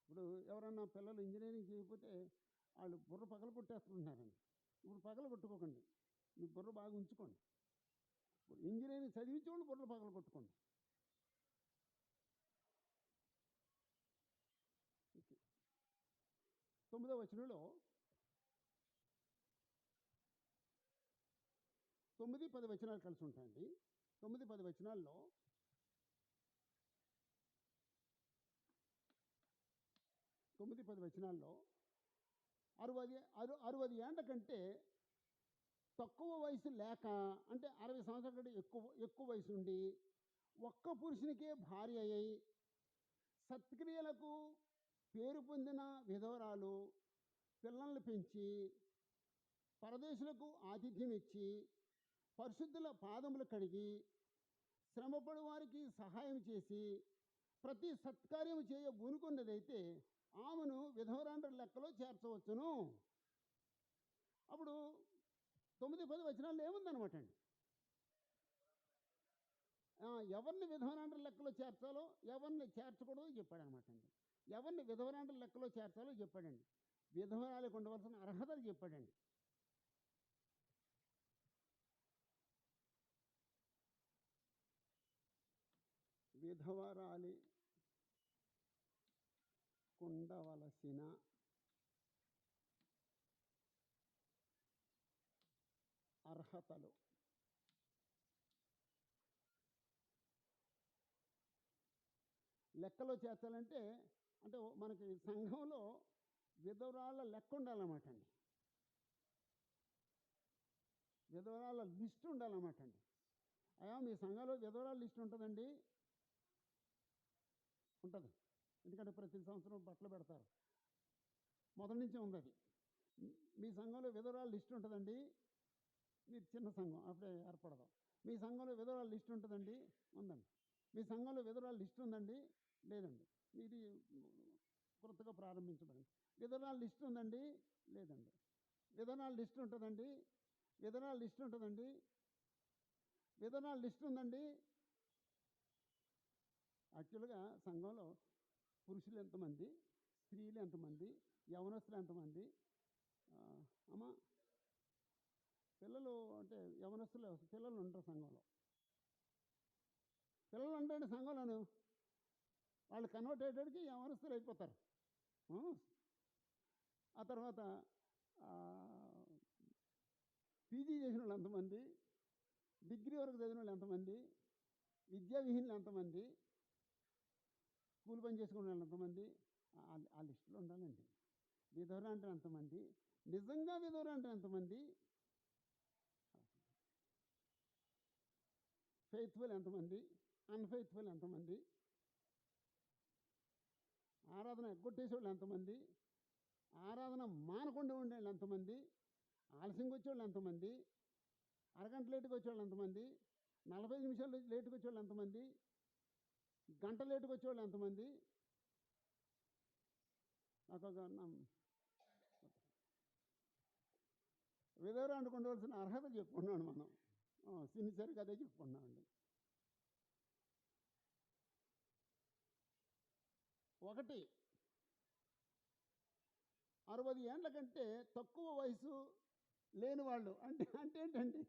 ఇప్పుడు ఎవరన్నా పిల్లలు ఇంజనీరింగ్ చేయకపోతే వాళ్ళు బుర్ర పగల కొట్టేస్తున్నారండి. ఇప్పుడు పగల కొట్టుకోకండి, మీ బుర్ర బాగా ఉంచుకోండి. ఇప్పుడు ఇంజనీరింగ్ చదివించే వాళ్ళు బుర్రలు పగల కొట్టుకోండి. ఓకే. 9వ వచనంలో 9, 10 వచనాలు కలిసి ఉంటాయండి. 9, 10 వచనాల్లో 9, 10 వచనాల్లో 60 ఏండ్ల కంటే తక్కువ వయసు లేక, అంటే 60 సంవత్సరాల కంటే ఎక్కువ వయసు ఉండి ఒక్క పురుషునికే భార్య అయి సత్క్రియలకు పేరు పొందిన విధవరాలు పిల్లల్ని పెంచి పరదేశులకు ఆతిథ్యం ఇచ్చి పరిశుద్ధుల పాదములు కడిగి శ్రమపడు వారికి సహాయం చేసి ప్రతి సత్కార్యం చేయ బూనుకున్నదైతే ఆమెను విధవరాండ్ర లెక్కలో చేర్చవచ్చును. అప్పుడు 9, 10 వచనాల్లో ఏముందనమాట అండి? ఎవరిని విధవరాండ్ర లెక్కలో చేర్చాలో, ఎవరిని చేర్చకూడదో చెప్పాడనమాట అండి. ఎవరిని విధవరాండ్ర లెక్కలో చేర్చాలో చెప్పాడండి. విధవరాలకు ఉండవలసిన అర్హతలు చెప్పాడండి. విధవరాలి కుండవలసిన అర్హతలు. లెక్కలో చేర్చాలంటే అంటే మనకి సంఘంలో విధవరాళ్ళ లెక్క ఉండాలన్నమాట అండి. విధవరాళ్ళ లిస్ట్ ఉండాలన్నమాట అండి. అయ్యా మీ సంఘంలో విధవరాళ్ళ లిస్ట్ ఉంటుందండి? ఉంటుంది. ఎందుకంటే ప్రతి సంవత్సరం బట్టలు పెడతారు, మొదటి నుంచి ఉంది అది. మీ సంఘంలో విధవరాళ్ళ లిస్ట్ ఉంటుందండి? మీరు చిన్న సంఘం అప్పుడే ఏర్పడదాం. మీ సంఘంలో విధవరాళ్ళ లిస్ట్ ఉంటుందండి? ఉందండి. మీ సంఘంలో విధవరాళ్ళ లిస్ట్ ఉందండి? లేదండి. ఇది కొత్తగా ప్రారంభించబడింది. విధవరాళ్ళ లిస్ట్ ఉందండి? లేదండి. విధవరాళ్ళ లిస్ట్ ఉంటుందండి? విధవరాళ్ళ లిస్ట్ ఉంటుందండి? విధవరాళ్ళ లిస్ట్ ఉందండి? యాక్చువల్గా సంఘంలో పురుషులు ఎంతమంది, స్త్రీలు ఎంతమంది, యవనస్తులు ఎంతమంది, అమ్మ పిల్లలు అంటే యవనస్తులు పిల్లలు ఉంటారు సంఘంలో. పిల్లలు ఉంటాయండి సంఘంలోను. వాళ్ళు కన్వర్ట్ అయ్యేటికి యవనస్తులు అయిపోతారు. ఆ తర్వాత పీజీ చేసిన వాళ్ళు ఎంతమంది, డిగ్రీ వరకు చదివిన వాళ్ళు ఎంతమంది, విద్యావిహీనులు ఎంతమంది, కూలి పని చేసుకునే వాళ్ళు ఎంతమంది, ఆ లిస్టులో ఉండాలండి. విధవర అంటే ఎంతమంది, నిజంగా విధవర అంటే ఎంతమంది, ఫెయిత్ఫుల్ ఎంతమంది, అన్ఫెయిత్ఫుల్ ఎంతమంది, ఆరాధన ఎగ్గొట్టేసేవాళ్ళు ఎంతమంది, ఆరాధన మానకుండా ఉండేవాళ్ళు ఎంతమంది, ఆలస్యంగా వచ్చేవాళ్ళు ఎంతమంది, అరగంట లేటుగా వచ్చేవాళ్ళు ఎంతమంది, 45 నిమిషాలు లేటుగా వచ్చేవాళ్ళు ఎంతమంది, గంట లేటుగా వచ్చేవాళ్ళు ఎంతమంది. నాకు ఒక విధవర అనుకుండవలసిన అర్హత చెప్పుకున్నాను మనం. సిన్సియర్గా అదే చెప్పుకున్నామండి. 1, 60 ఏండ్ల కంటే తక్కువ వయసు లేని వాళ్ళు. అంటే ఏంటండి?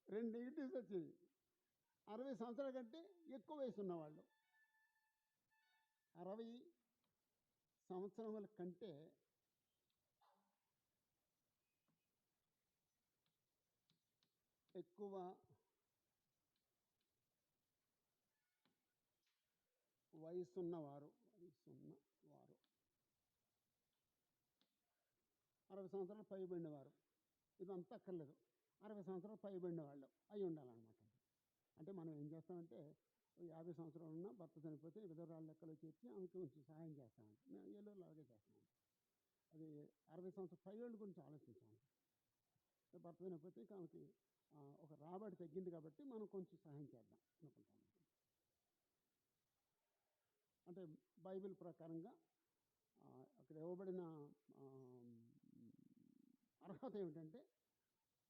2 నెగిటివ్స్ వచ్చాయి. 60 సంవత్సరాల కంటే ఎక్కువ వయసు ఉన్నవాళ్ళు. 60 సంవత్సరముల కంటే ఎక్కువ వయసున్నవారు 60 సంవత్సరాలు పైబడిన వారు. ఇదంతా అక్కర్లేదు. 60 సంవత్సరాలు పైబడిన వాళ్ళు అయి ఉండాలన్నమాట. అంటే మనం ఏం చేస్తామంటే 50 సంవత్సరాలు ఉన్న భర్త చనిపోతే విధవరాళ్ళ లెక్కలో చేర్చి ఆమెకి కొంచెం సహాయం చేస్తామండి. మేము ఏలూరులో అలాగే చేస్తామండి. అది 60 సంవత్సరాల పైవేళ్ళ గురించి ఆలోచించామండి. భర్త చనిపోతే ఆమెకి ఒక రాబడి తగ్గింది కాబట్టి మనం కొంచెం సహాయం చేద్దాం అనుకుంటామండి. అంటే బైబిల్ ప్రకారంగా అక్కడ ఇవ్వబడిన అర్హత ఏమిటంటే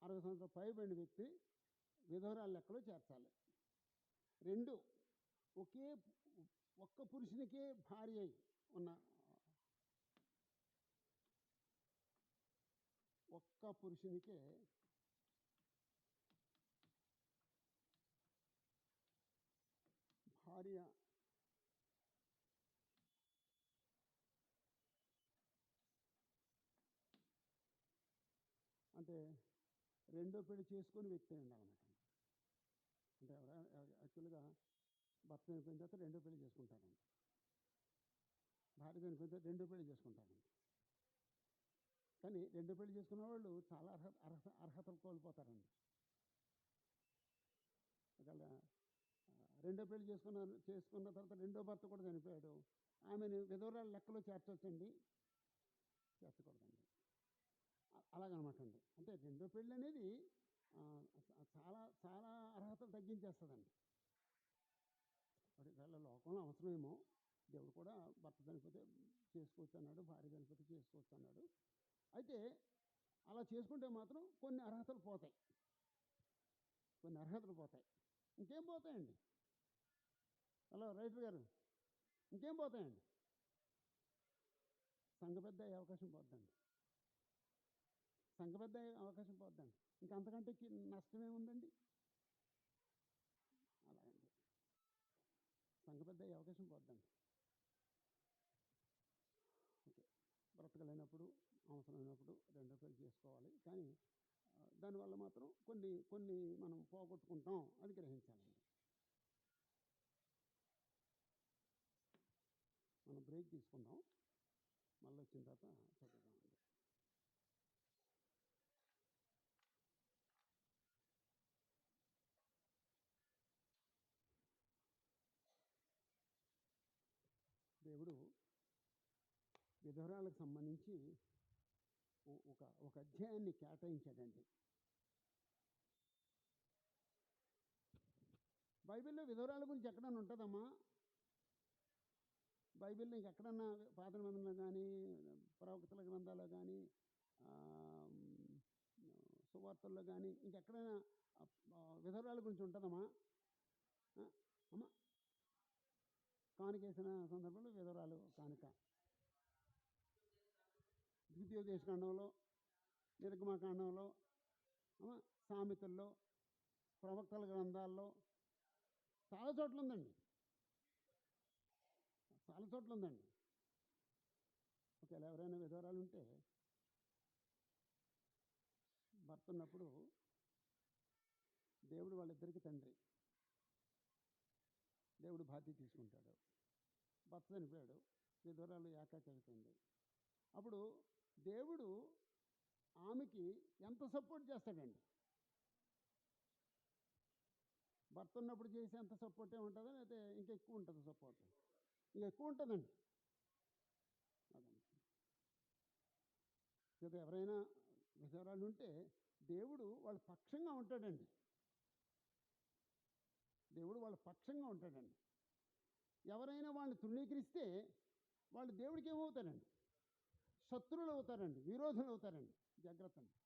60 సంవత్సరాలు పైబడిన వ్యక్తి విధవరాల లెక్కలో చేర్చాలి. 2, ఒక్క పురుషునికే భార్య అయి ఉన్న ఒక్క పురుషునికే భార్య అంటే రెండో పెళ్లి చేసుకొని వ్యక్తి ఉండాలన్నమాట. అంటే యాక్చువల్గా భర్త చనిపోయిన తర్వాత రెండో పెళ్లి చేసుకుంటారండి. భార్య చనిపోయిన తర్వాత రెండో పెళ్లి చేసుకుంటారండి. కానీ రెండో పెళ్లి చేసుకున్న వాళ్ళు చాలా అర్హతలు కోల్పోతారండి. ఒకవేళ రెండో పెళ్లి చేసుకున్న తర్వాత రెండో భర్త కూడా చనిపోయాడు, ఆమెను విధవరాల లెక్కలో చేర్చొచ్చండి? చేర్చకూడదండి. అలాగనమాట అండి. అంటే రెండో పెళ్ళి అనేది చాలా చాలా అర్హతలు తగ్గించేస్తుందండి. ఒకవేళ లోకంలో అవసరమేమో, దేవుడు కూడా భర్త చనిపోతే చేసుకోవచ్చు అన్నాడు, భార్య చనిపోతే చేసుకోవచ్చు అన్నాడు. అయితే అలా చేసుకుంటే మాత్రం కొన్ని అర్హతలు పోతాయి. ఇంకేం పోతాయండి? హలో రైటర్ గారు, ఇంకేం పోతాయండి? సంఘ పెద్ద అయ్యే అవకాశం పోద్దండి. ఇంకంతకంటే నష్టమేముందండి? అయ్యే అవకాశం పోద్దండి. ఓకే, బ్రతకలేనప్పుడు అవసరమైనప్పుడు రెండో పెళ్లి చేసుకోవాలి, కానీ దానివల్ల మాత్రం కొన్ని కొన్ని మనం పోగొట్టుకుంటాం, అది గ్రహించాలండి. మనం బ్రేక్ తీసుకుందాం, మళ్ళీ వచ్చిన తర్వాత చదువుదామండి. దేవుడు విధవరాలకు సంబంధించి ఒక ఒక అధ్యాయాన్ని కేటాయించాడండి. బైబిల్లో విధవరాల గురించి ఎక్కడన్నా ఉంటుందమ్మా? బైబిల్లో ఇంకెక్కడన్నా పాత నిబంధనలో కానీ ప్రవక్తల గ్రంథాల్లో కానీ సువార్తల్లో కానీ ఇంకెక్కడైనా విధవరాల గురించి ఉంటుందమ్మా? అమ్మా, కానుకేసిన సందర్భంలో విధవరాలు కానుక, ద్వితీయోపదేశకాండంలో, నిర్గమకాండంలో, సామెతల్లో, ప్రవక్తల గ్రంథాల్లో చాలా చోట్ల ఉందండి, చాలా చోట్ల ఉందండి. ఒకవేళ ఎవరైనా విధవరాలు ఉంటే భర్త ఉన్నప్పుడు దేవుడు వాళ్ళిద్దరికి తండ్రి, దేవుడు బాధ్యత తీసుకుంటాడు. భర్త చనిపోయాడు, విధవరాలు ఏకాకి అయిపోయింది. అప్పుడు దేవుడు ఆమెకి ఎంత సపోర్ట్ చేస్తాడండి? భర్త ఉన్నప్పుడు చేసే అంత సపోర్ట్ ఏముంటుందో, లేకపోతే ఇంకా ఎక్కువ ఉంటుంది సపోర్ట్? ఇంకా ఎక్కువ ఉంటుందండి. అదండి. లేదా ఎవరైనా విధవరాలు ఉంటే దేవుడు వాళ్ళ పక్షంగా ఉంటాడండి. దేవుడు వాళ్ళ పక్షంగా ఉంటాడండి. ఎవరైనా వాళ్ళని తృణీకరిస్తే వాళ్ళు దేవుడికి ఏమవుతారండి? శత్రువులు అవుతారండి, విరోధులు అవుతారండి. జాగ్రత్త అండి.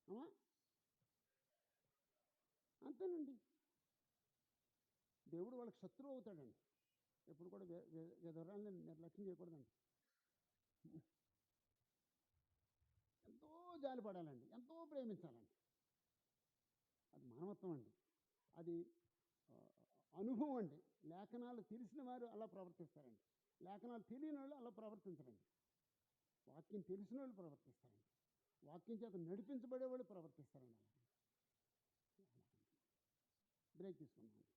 అమ్మా, అంతేనండి. దేవుడు వాళ్ళకి శత్రువు అవుతాడండి. ఎప్పుడు కూడా విధవరాలని నిర్లక్ష్యం చేయకూడదండి. ఎంతో జాలిపడాలండి, ఎంతో ప్రేమించాలండి. అది మానవత్వం అండి, అది అనుభవం అండి. లేఖనాలు తెలిసిన వారు అలా ప్రవర్తిస్తారండి, లేఖనాలు తెలియని వాళ్ళు అలా ప్రవర్తించరండి. వాక్యం తెలిసిన వాళ్ళు ప్రవర్తిస్తారండి, వాక్యం చేత నడిపించబడే వాళ్ళు ప్రవర్తిస్తారండి. అలాగండి. బ్రేక్ తీసుకుందామండి.